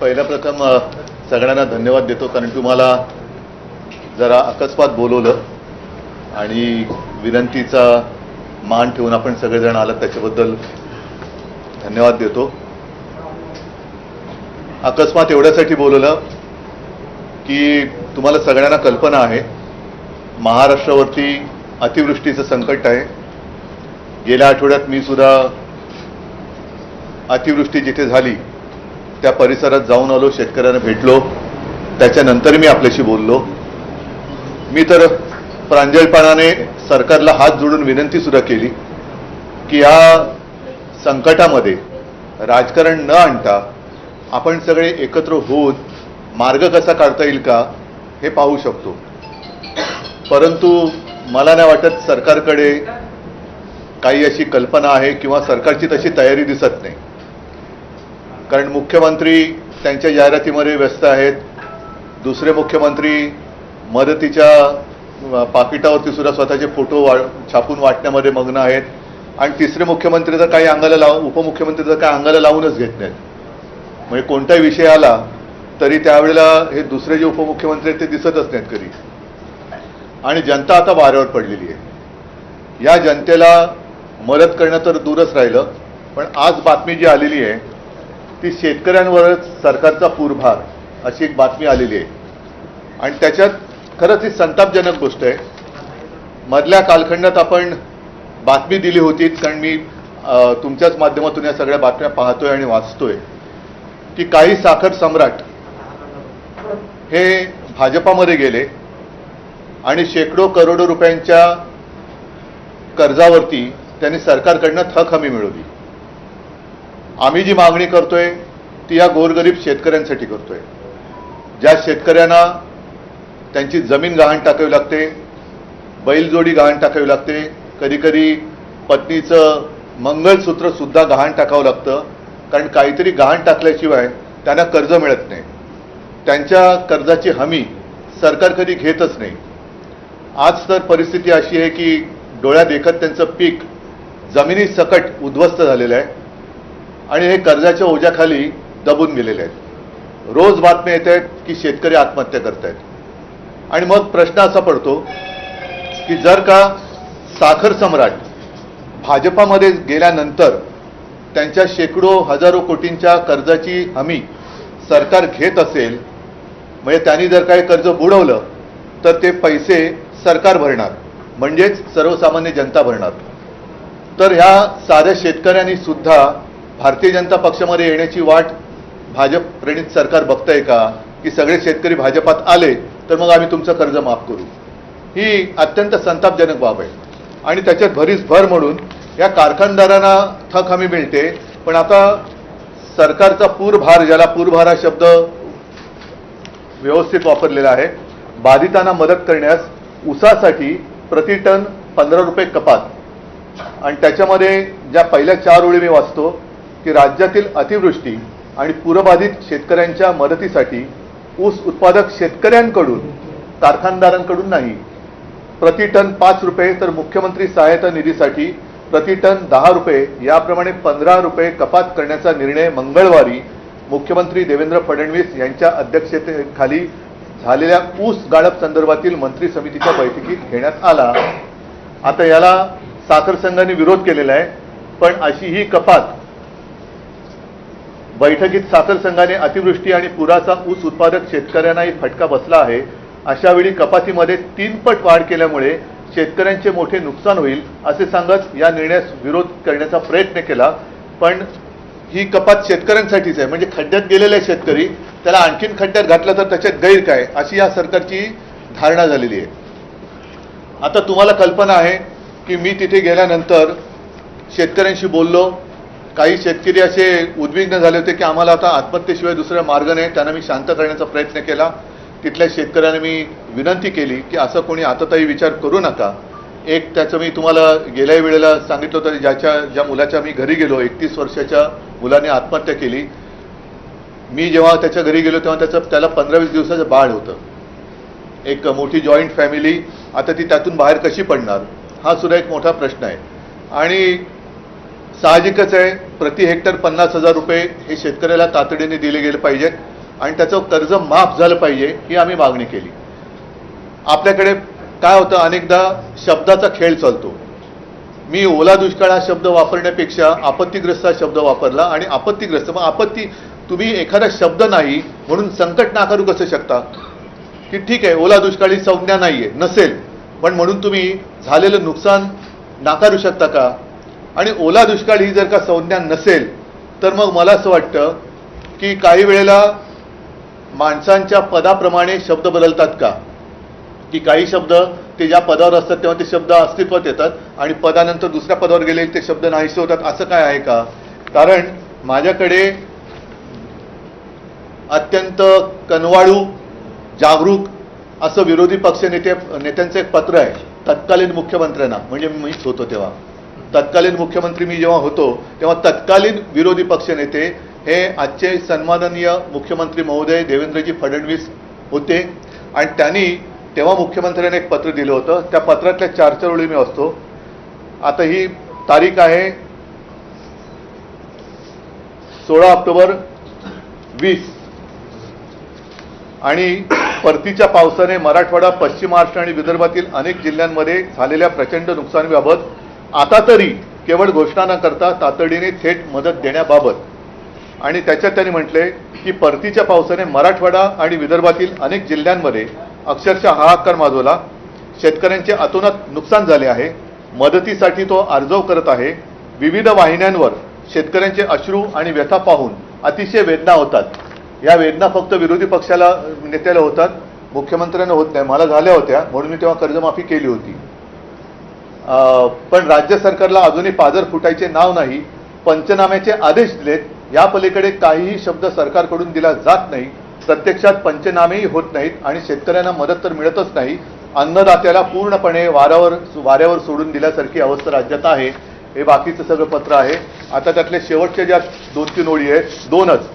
पहिल्या प्रथम सगळ्यांना धन्यवाद देतो, कारण तुम्हाला जरा अकस्मात बोलवलं आणि विनंतीचा मान ठेवून आपण सगळेजण आलात त्याच्याबद्दल धन्यवाद देतो. अकस्मात एवढ्यासाठी बोलवलं की तुम्हाला सगळ्यांना कल्पना आहे महाराष्ट्रावरती अतिवृष्टीचं संकट आहे. गेल्या आठवड्यात मी सुद्धा अतिवृष्टी जिथे झाली त्या परिसरात जाऊन आलो, शेतकऱ्यांना भेटलो, त्याच्यानंतर मी आपल्याशी बोललो. मी तर प्रांजळपणाने सरकारला हात जोडून विनंती सुद्धा केली की या संकटामध्ये राजकारण न आणता आपण सगळे एकत्र होऊन मार्ग कसा काढता येईल का हे पाहू शकतो. परंतु मला नाही वाटत सरकारकडे काही अशी कल्पना आहे किंवा सरकारची तशी तयारी दिसत नाही. कारण मुख्यमंत्री त्यांच्या जाहिरातीमध्ये व्यस्त आहेत, दुसरे मुख्यमंत्री मदतीच्या पाकिटावरती सुद्धा स्वतःचे फोटो छापून वाटण्यामध्ये मग्न आहेत, आणि तिसरे मुख्यमंत्री तर काही अंगाला उपमुख्यमंत्री तर काही अंगाला लावूनच घेत नाहीत. म्हणजे कोणताही विषय आला तरी त्यावेळेला हे दुसरे जे उपमुख्यमंत्री आहेत ते दिसतच नाहीत कधी. आणि जनता आता वाऱ्यावर पडलेली आहे. या जनतेला मदत करणं तर दूरच राहिलं, पण आज बातमी जी आलेली आहे ती शेतकऱ्यांवरच सरकारचा पूरभार अशी एक बातमी आलेली आहे. आणि त्याच्यात खरंच ही संतापजनक गोष्ट आहे. मधल्या कालखंडात आपण बातमी दिली होती, कारण मी तुमच्याच माध्यमातून या सगळ्या बातम्या पाहतोय आणि वाचतोय की काही साखर सम्राट हे भाजपामध्ये गेले आणि शेकडो करोडो रुपयांच्या कर्जावरती त्यांनी सरकारकडनं थक हमी मिळवली. आम्ही जी मागणी करतोय ती या गोरगरीब शेतकऱ्यांसाठी करतोय, ज्या शेतकऱ्यांना त्यांची जमीन गहाण टाकावी लागते, बैलजोडी गहाण टाकावी लागते, कधीकधी पत्नीचं मंगळसूत्र सुद्धा गहाण टाकावं लागतं, कारण काहीतरी गहाण टाकल्याशिवाय त्यांना कर्ज मिळत नाही. त्यांच्या कर्जाची हमी सरकार कधी घेतच नाही. आज तर परिस्थिती अशी आहे की डोळ्यात देखत त्यांचं पीक जमिनीसकट उद्ध्वस्त झालेलं आहे आणि हे कर्जाच्या ओझ्याखाली दबून गेलेले आहेत. रोज बातम्या येत आहेत की शेतकरी आत्महत्या करत आहेत. आणि मग प्रश्न असा पडतो की जर का साखर सम्राट भाजपामध्ये गेल्यानंतर त्यांच्या शेकडो हजारो कोटींच्या कर्जाची हमी सरकार घेत असेल, म्हणजे त्यांनी जर काही कर्ज बुडवलं तर ते पैसे सरकार भरणार, म्हणजेच सर्वसामान्य जनता भरणार. तर ह्या साध्या शेतकऱ्यांनी सुद्धा भारतीय जनता पक्षामध्ये येण्याची वाट भाजप प्रणित सरकार बघतंय का, की सगळे शेतकरी भाजपात आले तर मग आम्ही तुमचं कर्ज माफ करू? ही अत्यंत संतापजनक बाब आहे. आणि त्याच्यात भरीस भर म्हणून या कारखानदारांना थक हमी मिळते, पण आता सरकारचा पूरभार, ज्याला पूरभार हा शब्द व्यवस्थित वापरलेला आहे, बाधितांना मदत करण्यास ऊसासाठी प्रति टन 15 रुपये कपात. आणि त्याच्यामध्ये ज्या पहिल्या 4 ओळी मी वाचतो की राज्यातील अतिवृष्टी आणि पूरबाधित शेतकऱ्यांच्या मदतीसाठी ऊस उत्पादक शेतकऱ्यांकडून, कारखानदारांकडून नाही, प्रति टन 5 रुपये, तर मुख्यमंत्री सहायता निधीसाठी प्रति टन 10 रुपये, याप्रमाणे 15 रुपये कपात करण्याचा निर्णय मंगळवारी मुख्यमंत्री देवेंद्र फडणवीस यांच्या अध्यक्षतेखाली झालेल्या ऊस गाळप संदर्भातील मंत्री समितीच्या बैठकीत घेण्यात आला. आता याला साखर संघाने विरोध केलेला आहे, पण अशी ही कपात बैठकीत साखर संघाने अतिवृष्टी आणि पुराचा ऊस उत्पादक शेतकऱ्यांनाही फटका बसला आहे. अशा वेळी कपातीमध्ये 3 पट वाढ केल्यामुळे शेतकऱ्यांचे मोठे नुकसान होईल असे सांगत या निर्णयास विरोध करण्याचा प्रयत्न केला. पण ही कपात शेतकऱ्यांसाठीच आहे, म्हणजे खड्ड्यात गेलेले शेतकरी त्याला आणखीन खड्ड्यात घातलं तर त्याच्यात गैर काय, अशी या सरकारची धारणा झालेली आहे. आता तुम्हाला कल्पना आहे की मी तिथे गेल्यानंतर शेतकऱ्यांशी बोललो. काही शेतकरी असे उद्विग्न झाले होते की आम्हाला आता आत्महत्येशिवाय दुसरा मार्ग नाही. त्यांना मी शांत करण्याचा प्रयत्न केला. तिथल्या शेतकऱ्यांना मी विनंती केली की असं कोणी आताताही विचार करू नका. एक त्याचं मी तुम्हाला गेल्या वेळेला सांगितलं होतं, ज्या मुलाच्या मी घरी गेलो, 31 वर्षाच्या मुलाने आत्महत्या केली. मी जेव्हा त्याच्या घरी गेलो तेव्हा त्याला 15-20 दिवसाचं बाळ होतं. एक मोठी जॉईंट फॅमिली, आता ती त्यातून बाहेर कशी पडणार, हा सुद्धा एक मोठा प्रश्न आहे. आणि साहजिकच आहे, प्रति हेक्टर 50,000 रुपये हे शेतकऱ्याला तातडीने दिले गेले पाहिजेत आणि त्याचं कर्ज माफ झालं पाहिजे ही आम्ही मागणी केली. आपल्याकडे काय होतं, अनेकदा शब्दाचा खेळ चालतो. मी ओला दुष्काळ हा शब्द वापरण्यापेक्षा आपत्तीग्रस्त हा शब्द वापरला आणि आपत्तीग्रस्त, मग आपत्ती, तुम्ही एखादा शब्द नाही म्हणून संकट नाकारू कसं शकता? की ठीक आहे, ओला दुष्काळी संज्ञा नाहीये, नसेल, पण म्हणून तुम्ही झालेलं नुकसान नाकारू शकता का? आणि ओला दुष्काळ ही जर का संज्ञा नसेल तर मग मला असं वाटतं की काही वेळेला माणसांच्या पदाप्रमाणे शब्द बदलतात का? की काही शब्द ते ज्या पदावर असतात तेव्हा ते शब्द अस्तित्वात येतात आणि पदानंतर दुसऱ्या पदावर गेले ते शब्द नाहीसे होतात, असं काय आहे का? कारण माझ्याकडे अत्यंत कनवाळू, जागरूक असं विरोधी पक्ष नेत्यांचं एक पत्र आहे तत्कालीन मुख्यमंत्र्यांना, म्हणजे मीच होतो तेव्हा, तत्कालीन मुख्यमंत्री मी जेव्हा होतो तेव्हा तत्कालीन विरोधी पक्ष नेते हे आजचे सन्माननीय मुख्यमंत्री महोदय देवेंद्रजी फडणवीस होते आणि त्यांनी तेव्हा मुख्यमंत्र्यांनी एक पत्र दिलं होतं. त्या पत्रातल्या 4 ओळी मी वाचतो. आता ही तारीख आहे 16 ऑक्टोबर 20 आणि परतीच्या पावसाने मराठवाडा, पश्चिम महाराष्ट्र आणि विदर्भातील अनेक जिल्ह्यांमध्ये झालेल्या प्रचंड नुकसानीबाबत आता तरी केवळ घोषणा न करता तातडीने थेट मदत देण्याबाबत. आणि त्याच्यात त्यांनी म्हटले की परतीच्या पावसाने मराठवाडा आणि विदर्भातील अनेक जिल्ह्यांमध्ये अक्षरशः हाहाकार माजवला. शेतकऱ्यांचे अतोनात नुकसान झाले आहे. मदतीसाठी तो अर्जव करत आहे. विविध वाहिन्यांवर शेतकऱ्यांचे अश्रू आणि व्यथा पाहून अतिशय वेदना होतात. या वेदना फक्त विरोधी पक्षाला नेत्याला होतात, मुख्यमंत्र्यांना होत नाही. मला झाल्या होत्या म्हणून मी तेव्हा कर्जमाफी केली होती. पण राज्य सरकारला अजूनही पाझर फुटायचे नाव नाही. पंचनाम्याचे आदेश दिलेत, या पलीकडे काहीही शब्द सरकारकडून दिला जात नाही. प्रत्यक्षात पंचनामेही होत नाहीत आणि शेतकऱ्यांना मदत तर मिळतच नाही. अन्नदात्याला पूर्णपणे वाऱ्यावर सोडून दिल्यासारखी अवस्था राज्यात आहे. हे बाकीचं सगळं पत्र आहे. आता त्यातले शेवटच्या ज्या 2-3 ओळी आहेत, 2च,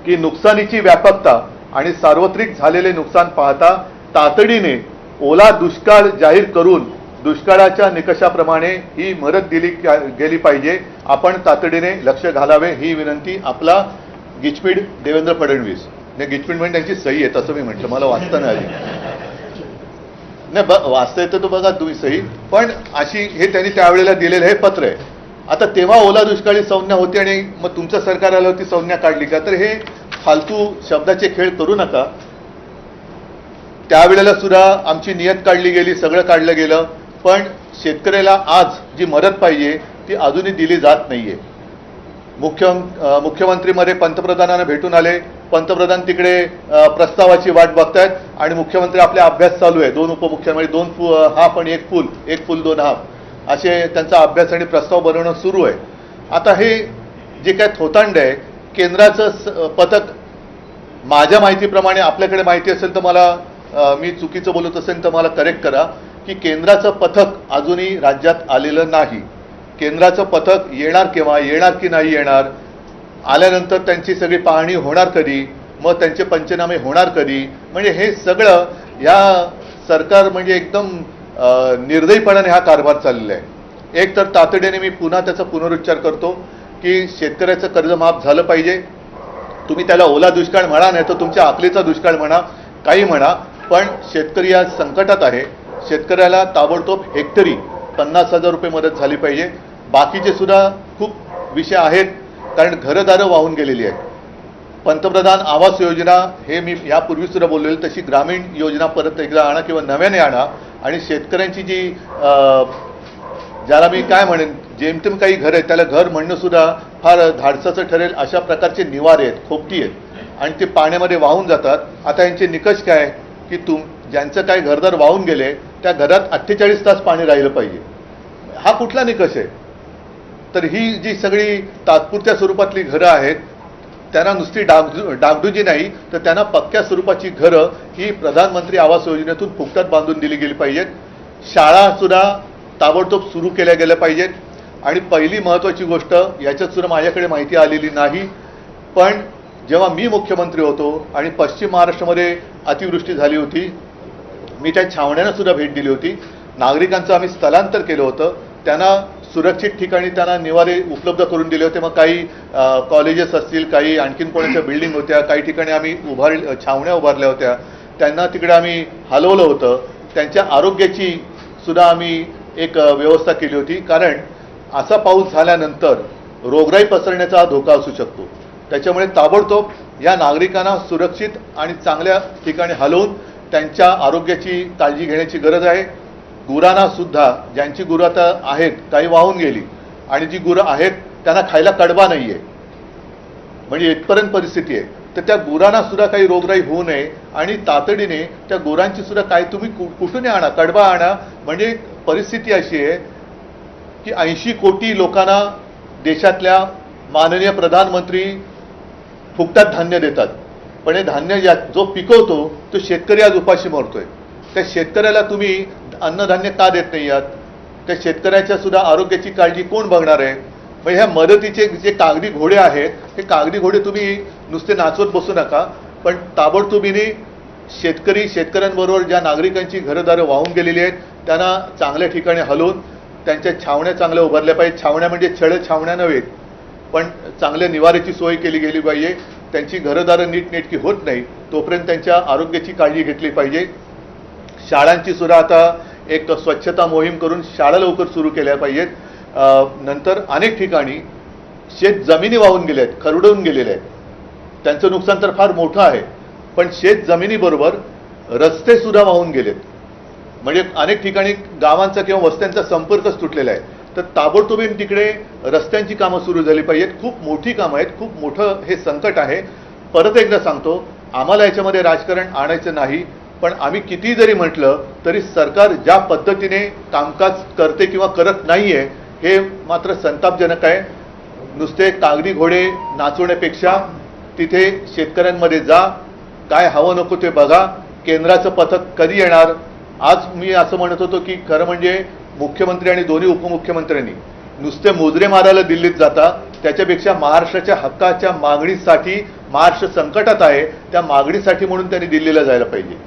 की नुकसानीची व्यापकता आणि सार्वत्रिक झालेले नुकसान पाहता तातडीने ओला दुष्काळ जाहीर करून दुष्काळाच्या निकषाप्रमाणे ही मदत दिली गेली पाहिजे. आपण तातडीने लक्ष घालावे ही विनंती. आपला गिचपीड देवेंद्र फडणवीस. नाही, गिचपीड म्हणजे त्यांची सही आहे तसं मी म्हटलं, मला वाचता नाही आली. नाही, वाचता येतं तो बघा तुम्ही सही, पण अशी हे त्यांनी त्यावेळेला दिलेलं हे पत्र आहे. आता तेव्हा ओला दुष्काळी संज्ञा होती आणि मग तुमचं सरकार आलं होती संज्ञा काढली का? तर हे फालतू शब्दाचे खेळ करू नका. त्यावेळेला सुद्धा आमची नियत काढली गेली, सगळं काढलं गेलं, पण शेतकऱ्याला आज जी मदत पाहिजे ती अजूनही दिली जात नाहीये. मुख्यमंत्रीमध्ये पंतप्रधानांना भेटून आले, पंतप्रधान तिकडे प्रस्तावाची वाट बघतायत आणि मुख्यमंत्री आपला अभ्यास चालू आहे. 2 उपमुख्यमंत्री, 2 हाफ आणि 1 फुल 2 हाफ असे त्यांचा अभ्यास आणि प्रस्ताव बनवणं सुरू आहे. आता हे जे काय थोतांड आहे, केंद्राचं पथक, माझ्या माहितीप्रमाणे, आपल्याकडे माहिती असेल तर मला, मी चुकीचं बोलत असेल तर मला करेक्ट करा, की केंद्राचं पथक अजूनही राज्यात आलेलं नाही. केंद्राचं पथक येणार केव्हा, येणार की नाही येणार, आल्यानंतर त्यांची सगळी पाहणी होणार कधी, मग त्यांचे पंचनामे होणार कधी, म्हणजे हे सगळं या सरकार म्हणजे एकदम निर्दयीपणाने हा कारभार चाललेला आहे. एक तर तातडीने मी पुन्हा त्याचा पुनरुच्चार करतो की शेतकऱ्याचं कर्ज माफ झालं पाहिजे. तुम्ही त्याला ओला दुष्काळ म्हणा, नाही तर तुमच्या अकलीचा दुष्काळ म्हणा, काही म्हणा, पण शेतकरी आज संकटात आहे. शेतकऱ्याला ताबडतोब हेक्टरी 50,000 रुपये मदत झाली पाहिजे. बाकीचे सुद्धा खूप विषय आहेत, कारण घरदारं वाहून गेलेली आहेत. पंतप्रधान आवास योजना हे मी यापूर्वी सुद्धा बोललेलं, तशी ग्रामीण योजना परत एकदा आणा किंवा नव्याने आणा आणि शेतकऱ्यांची जी ज्याला मी काय म्हणेन, जेमतेम काही घर आहे त्याला घर म्हणणं सुद्धा फार धाडसाचं ठरेल अशा प्रकारचे निवारे आहेत, खोपटी आहेत आणि ते पाण्यामध्ये वाहून जातात. आता यांचे निकष काय की ज्यांचं काय घरदार वाहून गेले त्या घरात 48 तास पाणी राहिलं पाहिजे. हा कुठला निकष आहे? तर ही जी सगळी तात्पुरत्या स्वरूपातली घरं आहेत त्यांना नुसती डागडुजी नाही तर त्यांना पक्क्या स्वरूपाची घरं ही प्रधानमंत्री आवास योजनेतून फुकटात बांधून दिली गेली पाहिजेत. शाळा सुद्धा ताबडतोब सुरू केल्या गेल्या पाहिजेत. आणि पहिली महत्त्वाची गोष्ट, याच्यात सुद्धा माझ्याकडे माहिती आलेली नाही, पण जेव्हा मी मुख्यमंत्री होतो आणि पश्चिम महाराष्ट्रामध्ये अतिवृष्टी झाली होती, मी त्या छावण्यांना सुद्धा भेट दिली होती. नागरिकांचं आम्ही स्थलांतर केलं होतं, त्यांना सुरक्षित ठिकाणी त्यांना निवारे उपलब्ध करून दिले होते. मग काही कॉलेजेस असतील, काही आणखीन कोणाच्या बिल्डिंग होत्या, काही ठिकाणी आम्ही छावण्या उभारल्या होत्या, त्यांना तिकडे आम्ही हलवलं होतं. त्यांच्या आरोग्याची सुद्धा आम्ही एक व्यवस्था केली होती, कारण असा पाऊस झाल्यानंतर रोगराई पसरण्याचा धोका असू शकतो. त्याच्यामुळे ताबडतोब या नागरिकांना सुरक्षित आणि चांगल्या ठिकाणी हलवून त्यांच्या आरोग्याची काळजी घेण्याची गरज आहे. गुरांना सुद्धा, ज्यांची गुरं आता आहेत काही वाहून गेली आणि जी गुरं आहेत त्यांना खायला कडबा नाही आहे, म्हणजे इथपर्यंत परिस्थिती आहे. तर त्या गुरांना सुद्धा काही रोगराई होऊ नये आणि तातडीने त्या गुरांची सुद्धा काय तुम्ही कुठूनही आणा, कडबा आणा. म्हणजे परिस्थिती अशी आहे की 80 कोटी लोकांना देशातल्या माननीय प्रधानमंत्री फुकटात धान्य देतात, पण हे धान्य जो पिकवतो तो शेतकरी आज उपाशी मरतोय. त्या शेतकऱ्याला तुम्ही अन्नधान्य का देत नाही आहात? त्या शेतकऱ्याच्या सुद्धा आरोग्याची काळजी कोण बघणार आहे? मग ह्या मदतीचे जे कागदी घोडे आहेत, हे कागदी घोडे तुम्ही नुसते नाचवत बसू नका, पण ताबडतोबीने शेतकऱ्यांबरोबर ज्या नागरिकांची घरदारं वाहून गेलेली आहेत त्यांना चांगल्या ठिकाणी हलवून त्यांच्या छावण्या चांगल्या उभारल्या पाहिजे. छावण्या म्हणजे छळ छावण्या नव्हे, पण चांगल्या निवाऱ्याची सोय केली गेली पाहिजे. त्यांची घरदारं नीटनेटकी होत नाही तोपर्यंत त्यांच्या आरोग्याची काळजी घेतली पाहिजे. शाळांची सुद्धा आता एक स्वच्छता मोहीम करून शाळा लवकर सुरू केल्या पाहिजेत. नंतर अनेक ठिकाणी शेत जमिनी वाहून गेल्या आहेत, खरडून गेलेल्या आहेत. त्यांचं नुकसान तर फार मोठं आहे, पण शेत जमिनीबरोबर रस्ते सुद्धा वाहून गेलेत. म्हणजे अनेक ठिकाणी गावांचा किंवा वस्त्यांचा संपर्कच तुटलेला आहे. तर ताबडतोबीने तिकडे रस्त्यांची कामं सुरू झाली पाहिजेत. खूप मोठी कामं आहेत, खूप मोठं हे संकट आहे. परत एकदा सांगतो, आम्हाला याच्यामध्ये राजकारण आणायचं नाही, पण आम्ही किती जरी म्हटलं तरी सरकार ज्या पद्धतीने कामकाज करते किंवा करत नाहीये हे मात्र संतापजनक आहे. नुसते कागदी घोडे नाचवण्यापेक्षा तिथे शेतकऱ्यांमध्ये जा, काय हवं नको ते बघा. केंद्राचं पथक कधी येणार? आज मी असं म्हणत होतो की खरं म्हणजे मुख्यमंत्री आणि दोन्ही उपमुख्यमंत्र्यांनी नुसते मोजरे मारायला दिल्लीत जाता, त्याच्यापेक्षा महाराष्ट्राच्या हक्काच्या मागणीसाठी, महाराष्ट्र संकटात आहे त्या मागणीसाठी म्हणून त्यांनी दिल्लीला जायला पाहिजे.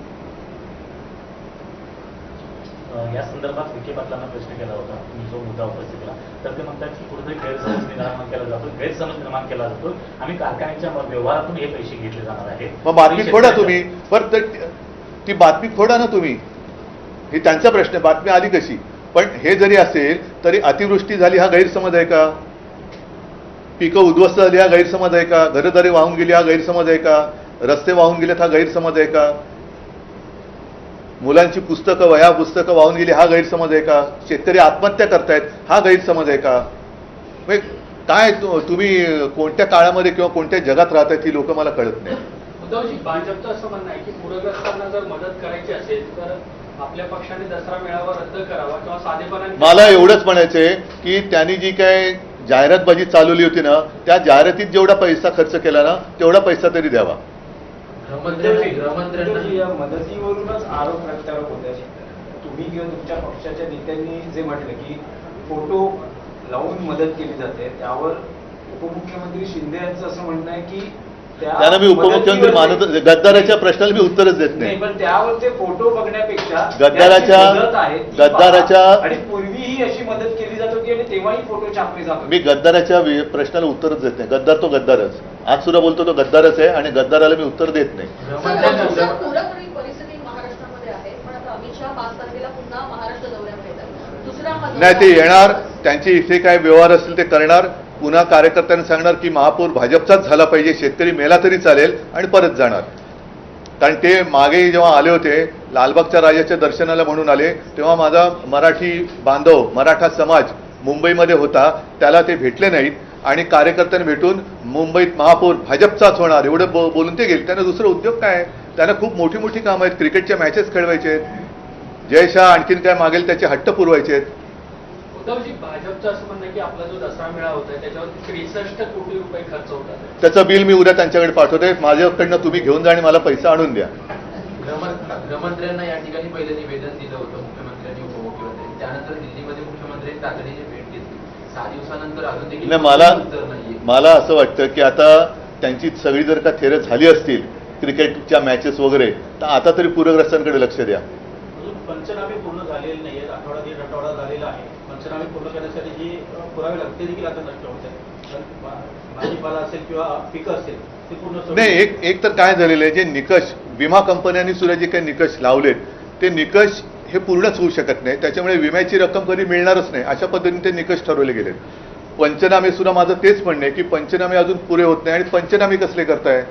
या संदर्भात विखे पाटलांना प्रश्न केला होता, मी जो मुद्दा उपस्थित केला, तर ते म्हणतात की कुठेतरी गैरसमज निर्माण केला जातो, गैरसमज निर्माण केला जातो. आम्ही कारखान्याच्या व्यवहारातून हे पैसे घेतले जाणार आहेत. मग बातमी खोडा तुम्ही, बरं ती बातमी खोडा ना तुम्ही, ही त्यांचा प्रश्न आहे. बातमी आली कशी? पण हे जरी असेल तरी अतिवृष्टी झाली हा गैरसमज आहे का? पिकं उद्ध्वस्त झाली हा गैरसमज आहे का? घरदारी वाहून गेली हा गैरसमज आहे का? रस्ते वाहून गेलेत हा गैरसमज आहे का? मुलांची पुस्तकं, वह्या पुस्तकं वाहून गेली हा गैरसमज आहे का? शेतकरी आत्महत्या करतायत हा गैरसमज आहे का? म्हणजे काय तुम्ही कोणत्या काळामध्ये किंवा कोणत्या जगात राहतायत ही लोक मला कळत नाही. उद्धवजी, भाजपचं असं म्हणणं आहे की पूरग्रस्तांना जर मदत करायची असेल तर आपल्या पक्षाने दसरा मेळावा रद्द करावा किंवा साधेपणाने. मला एवढंच म्हणायचंय की त्यांनी जी काय जाहिरातबाजी चालवली होती ना, त्या जाहिरातीत जेवढा पैसा खर्च केला ना तेवढा पैसा तरी द्यावा. या मदतीवरूनच आरोप प्रत्यारोप होत्या. तुम्ही किंवा तुमच्या पक्षाच्या नेत्यांनी जे म्हटलं की फोटो लावून मदत केली जाते, त्यावर उपमुख्यमंत्री शिंदे यांचं असं म्हणणं आहे की त्यांना मी उपमुख्यमंत्री मानत, गद्दाराच्या प्रश्नाला मी उत्तरच देत नाही. पण त्यावर ते फोटो बघण्यापेक्षा गद्दाराच्या आणि पूर्वीही अशी मदत केली जात होती आणि तेव्हाही फोटो छापले जात होते. मी गद्दाराच्या प्रश्नाला उत्तरच देत नाही. गद्दार तो गद्दारच, आज सुद्धा बोलतो तो गद्दारच आहे आणि गद्दाराला मी उत्तर देत नाही. नाही, ते येणार, त्यांचे इथे काय व्यवहार असतील ते करणार. पुन्हा कार्यकर्त्यांनी सांगणार की महापौर भाजपचाच झाला पाहिजे, शेतकरी मेला तरी चालेल, आणि परत जाणार. कारण ते मागे जेव्हा आले होते लालबागच्या राजाच्या दर्शनाला म्हणून आले, तेव्हा माझा मराठी बांधव, मराठा समाज मुंबईमध्ये होता, त्याला ते भेटले नाहीत आणि कार्यकर्त्यांनी भेटून मुंबईत महापौर भाजपचाच होणार एवढं बोलून ते गेले. त्यांना दुसरा उद्योग काय? त्यांना खूप मोठी मोठी कामं आहेत. क्रिकेटच्या मॅचेस खेळवायचे आहेत, जयशाह आणखीन काय मागेल त्याचे हट्ट पुरवायचे आहेत. उद्धवजी, भाजपचं असं म्हणणं आहे की आपला जो दसरा मेळावा होता त्याच्यावरती 63 कोटी रुपये खर्च होतात. त्याचं बिल मी उद्या त्यांच्याकडे पाठवतोय. माझ्याकडनं तुम्ही घेऊन जा आणि मला पैसा आणून द्या. गृहमंत्र्यांना या ठिकाणी पहिले निवेदन दिलं होतं मुख्यमंत्र्यांनी, उपमुख्यमंत्र्यांनी. त्यानंतर दिल्लीमध्ये मुख्यमंत्र्यांनी तातडीने भेट घेतली. 6 दिवसानंतर अजून देखील उत्तर नाहीये. मला असं वाटतं की आता त्यांची सगळी जर का थेरं झाली असतील क्रिकेटच्या मॅचेस वगैरे, तर आता तरी पूरग्रस्तांकडे लक्ष द्या. अजून पंचनामे पूर्ण झालेले नाहीयेत. आठवडा दीड आठवडा झालेला आहे, पंचनामे पंचनामे पूर्ण करण्यासाठी जी पुरावे लागतात ते देखील आता नष्ट होत आहे. भाजीपाला असेल किंवा पिकं असेल ते पूर्ण नाही, एक तर काय झालेलं आहे, जे निकष विमा कंपन्यांनी सुद्धा जे काही निकष लावलेत ते निकष हे पूर्णच होऊ शकत नाही. त्याच्यामुळे विम्याची रक्कम कधी मिळणारच नाही, अशा पद्धतीने ते निकष ठरवले गेलेत. पंचनामे सुद्धा माझं तेच म्हणणं आहे की पंचनामे अजून पुरे होत नाही. आणि पंचनामे कसले करताय?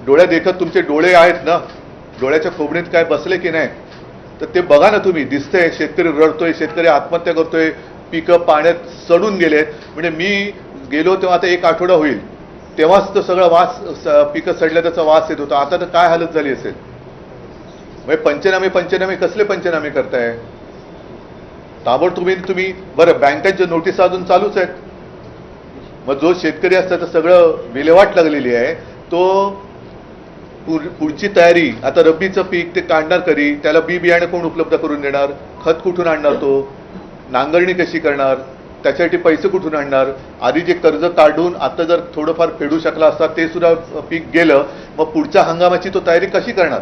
डोळ्या देखत तुमचे डोळे आहेत ना, डोळ्याच्या खोबणीत काय बसले की नाही, तर ते बघा ना तुम्ही. दिसतंय शेतकरी रडतोय, शेतकरी आत्महत्या करतोय, पिकं पाण्यात सडून गेलेत. म्हणजे मी गेलो तेव्हा आता 1 आठवडा होईल, तेव्हाच तो सगळा पिकं सडल्या त्याचा वास येत होता. आता तर काय हालत झाली असेल. म्हणजे पंचनामे कसले पंचनामे करताय? ताबडतोब तुम्ही बरं, बँकांच्या नोटीस अजून चालूच आहेत. मग जो शेतकरी असता तर सगळं विल्हेवाट लागलेली आहे, तो पुढची तयारी, आता रब्बीचं पीक ते काढणार कधी, त्याला बियाणं कोण उपलब्ध करून देणार, खत कुठून आणणार, तो नांगरणी कशी करणार, त्याच्यासाठी पैसे कुठून आणणार. आधी जे कर्ज काढून आता जर थोडंफार फेडू शकला असता ते सुद्धा पीक गेलं, मग पुढच्या हंगामाची तो तयारी कशी करणार.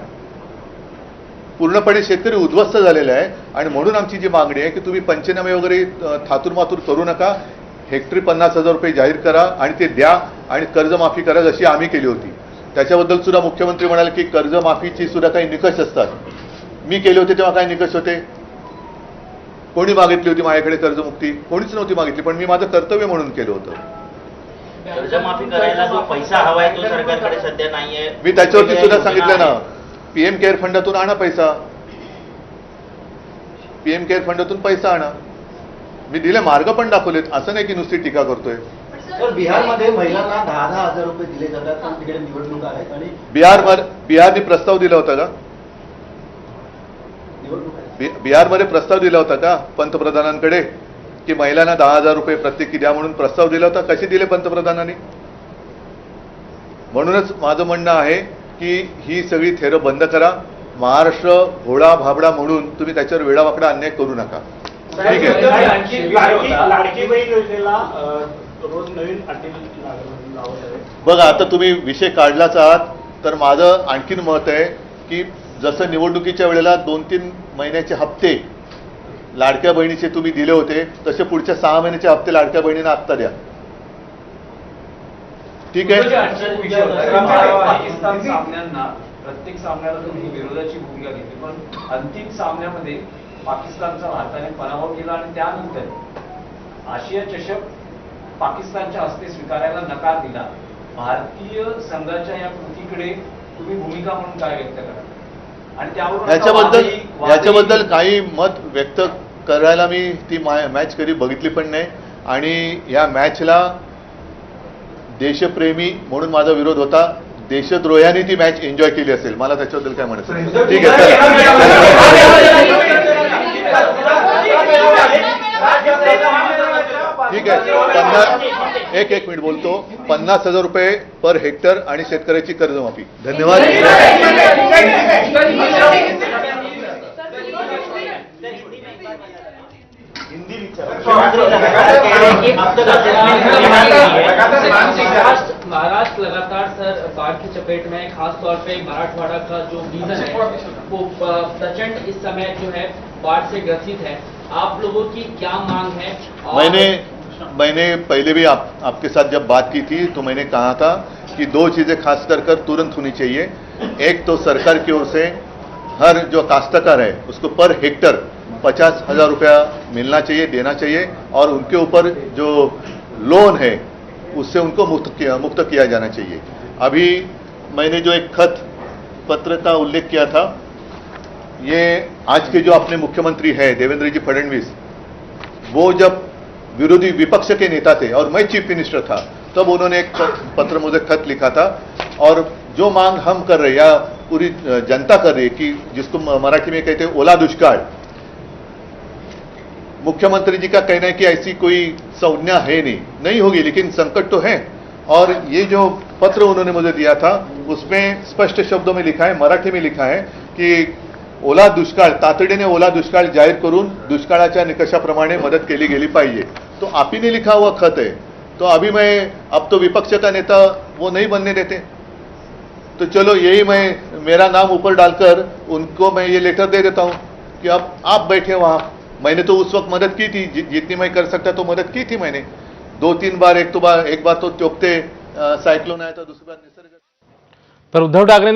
पूर्णपणे शेतकरी उद्ध्वस्त झालेला आहे. आणि म्हणून आमची जी मागणी आहे की तुम्ही पंचनामे वगैरे थातूरमातूर करू नका, हेक्टरी 50,000 रुपये जाहीर करा आणि ते द्या आणि कर्जमाफी करा जशी आम्ही केली होती. त्याच्याबद्दल सुद्धा मुख्यमंत्री म्हणाले की कर्जमाफीची सुद्धा काही निकष असतात. मी केले होते तेव्हा काय निकष होते? कोणी मागितली होती माझ्याकडे कर्जमुक्ती? कोणीच नव्हती मागितली, पण मी माझं कर्तव्य म्हणून केलं होतं. कर्जमाफी करायला जो पैसा हवाय तो सरकारकडे सध्या नाहीये. मी त्याच्यावरती सुद्धा सांगितलं ना, पीएम केअर फंडातून आणा पैसा, पीएम केअर फंडातून पैसा आणा. मी दिले, मार्ग पण दाखवलेत. असं नाही की नुसती टीका करतोय. तर बिहारमध्ये महिलांना 10,000 रुपये दिले जातात, पण तिकडे निवडणुका आहेत आणि बिहारने प्रस्ताव दिला होता का? बिहारमध्ये प्रस्ताव दिला होता का पंतप्रधानांकडे की महिलांना 10,000 रुपये प्रत्येकी द्या म्हणून प्रस्ताव दिला होता? कसे दिले पंतप्रधानांनी? म्हणूनच माझं म्हणणं आहे की ही सगळी थेरं बंद करा. महाराष्ट्र भोळा भाबडा म्हणून तुम्ही त्याच्यावर वेडावाकडा अन्याय करू नका. ठीक आहे. लाडकी बहीण योजनेला रोज नवीन अटी लावत आहे. बघा, आता तुम्ही विषय काढलाच आहात, तर माझं आणखीन मत आहे की जसं निवडणुकीच्या वेळेला 2-3 महिन्याचे हप्ते लाडक्या बहिणीचे तुम्ही दिले होते, तसे पुढच्या 6 महिन्याचे हप्ते लाडक्या बहिणींना आत्ता द्या. ठीक आहे. पाकिस्तान सामन्यांना प्रत्येक सामन्याला तुम्ही विरोधाची भूमिका घेतली, पण अंतिम सामन्यामध्ये पाकिस्तानचा भारताने पराभव केला आणि त्यानंतर आशिया चषक पाकिस्तानच्या हस्ते स्वीकारायला नकार दिला. भारतीय संघाच्या या कृतीकडे तुम्ही भूमिका म्हणून काय व्यक्त करा? आणि त्यावरून याच्याबद्दल काही मत व्यक्त करायला मी ती मॅच कधी बघितली पण नाही. आणि या मॅचला देशप्रेमी म्हणून माझा विरोध होता. देशद्रोह्यांनी ती मॅच एन्जॉय केली असेल, मला त्याच्याबद्दल काय म्हणायचं. ठीक आहे, ठीक आहे. एक मिनिट बोलतो. 50,000 रुपये पर हेक्टर आणि शेतकऱ्याची कर्जमाफी. धन्यवाद. महाराष्ट्र लगातार सर बाढ़ की चपेट में, खासतौर पे मराठवाड़ा का जो रीजन है वो प्रचंड इस समय जो है बाढ़ से ग्रसित है. आप लोगों की क्या मांग है? मैंने पहले भी आपके साथ जब बात की थी तो मैंने कहा था कि 2 चीजें खास कर तुरंत होनी चाहिए. एक तो सरकार की ओर से हर जो काश्तकार है उसको पर हेक्टर 50,000 रुपया मिलना चाहिए, देना चाहिए. और उनके ऊपर जो लोन है उससे उनको मुक्त किया जाना चाहिए. अभी मैंने जो एक खत पत्र का उल्लेख किया था, ये आज के जो अपने मुख्यमंत्री है देवेंद्र जी फडणवीस, वो जब विरोधी विपक्ष के नेता थे और मैं चीफ मिनिस्टर था, तब उन्होंने एक पत्र मुझे खत लिखा था. और जो मांग हम कर रहे हैं या पूरी जनता कर रही है कि जिसको मराठी में कहते हैं ओला दुष्काळ, मुख्यमंत्री जी का कहना है कि ऐसी कोई संज्ञा है नहीं होगी, लेकिन संकट तो है. और ये जो पत्र उन्होंने मुझे दिया था उसमें स्पष्ट शब्दों में लिखा है, मराठी में लिखा है कि ओला दुष्काळ तातडीने ओला दुष्काळ जाहीर करून दुष्काळाच्या निकषाप्रमाणे मदत केली गेली पाहिजे. तो आप ही ने लिखा हुआ खत है. तो अभी अब तो विपक्ष का नेता वो नहीं बनने देते, तो चलो यही मेरा नाम ऊपर डालकर उनको मैं ये लेटर दे देता हूं कि अब आप बैठे वहां मैंने तो उस वक्त मदद की थी, जितनी मैं कर सकता तो मदद की थी मैंने। 2-3 बार, एक बार तो त्योकते साइक्लोन आया था, दूसरी बार निसर्ग। तर उद्धव ठाकरेंनी